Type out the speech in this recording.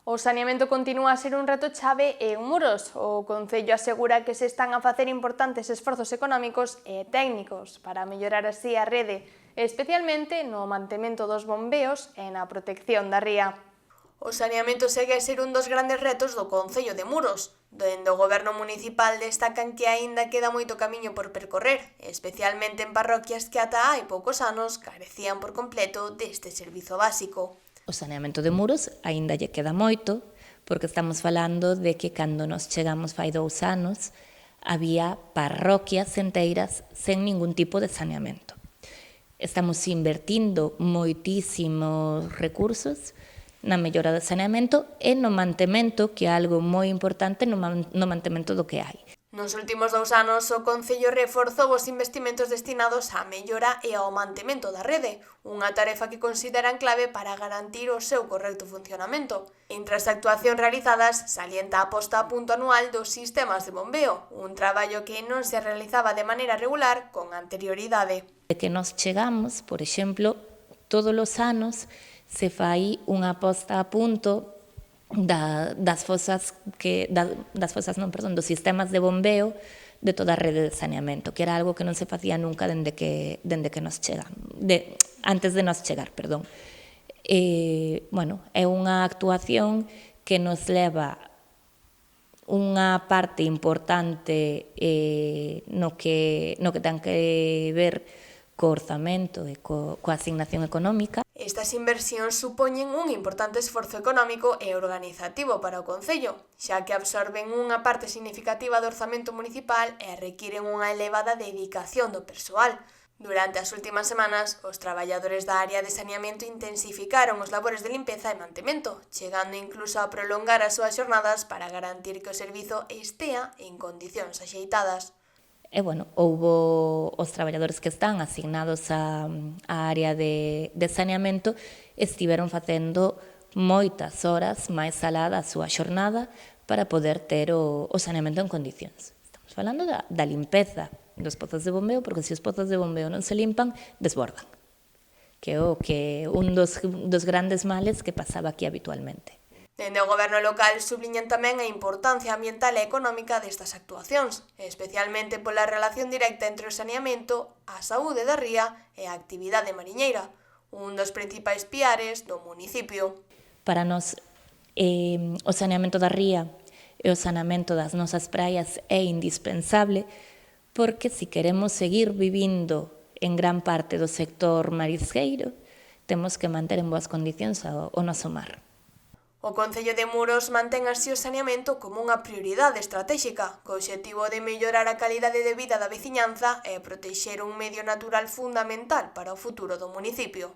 O saneamento continúa a ser un reto chave en Muros. O Concello asegura que se están a facer importantes esforzos económicos e técnicos para mellorar así a rede, especialmente no mantemento dos bombeos e na protección da ría. O saneamento segue a ser un dos grandes retos do Concello de Muros. Dende o Goberno municipal destacan que aínda queda moito camiño por percorrer, especialmente en parroquias que ata hai poucos anos carecían por completo deste servizo básico. O saneamento de Muros aínda lle queda moito, porque estamos falando de que cando nos chegamos fai 2 anos había parroquias enteiras sen ningún tipo de saneamento. Estamos invertindo moitísimos recursos na mellora do saneamento e no mantemento, que é algo moi importante no mantemento do que hai. Nos últimos 2 anos, o Concello reforzou os investimentos destinados á mellora e ao mantemento da rede, unha tarefa que consideran clave para garantir o seu correcto funcionamento. Entre as actuacións realizadas, salienta a posta a punto anual dos sistemas de bombeo, un traballo que non se realizaba de maneira regular con anterioridade. De que nos chegamos, por exemplo, todos os anos se fai unha posta a punto dos sistemas de bombeo de toda a rede de saneamento, que era algo que non se facía nunca dende que nos chegan, antes de nos chegar, perdón. É unha actuación que nos leva unha parte importante no que ten que ver co orzamento e coa asignación económica. Estas inversións supoñen un importante esforzo económico e organizativo para o Concello, xa que absorben unha parte significativa do orzamento municipal e requiren unha elevada dedicación do persoal. Durante as últimas semanas, os traballadores da área de saneamento intensificaron os labores de limpeza e mantemento, chegando incluso a prolongar as súas xornadas para garantir que o servizo estea en condicións axeitadas. E, houbo os traballadores que están asignados á área de saneamento estiveron facendo moitas horas máis alá da súa xornada para poder ter o saneamento en condicións. Estamos falando da limpeza dos pozos de bombeo, porque se os pozos de bombeo non se limpan, desbordan, que é un dos grandes males que pasaba aquí habitualmente. Dende o Goberno local subliñan tamén a importancia ambiental e económica destas actuacións, especialmente pola relación directa entre o saneamento, a saúde da ría e a actividade mariñeira, un dos principais piares do municipio. Para nós, o saneamento da ría e o saneamento das nosas praias é indispensable, porque se queremos seguir vivindo en gran parte do sector marisqueiro, temos que manter en boas condicións o noso mar. O Concello de Muros mantén así o saneamento como unha prioridade estratéxica, co obxectivo de mellorar a calidade de vida da veciñanza e protexer un medio natural fundamental para o futuro do municipio.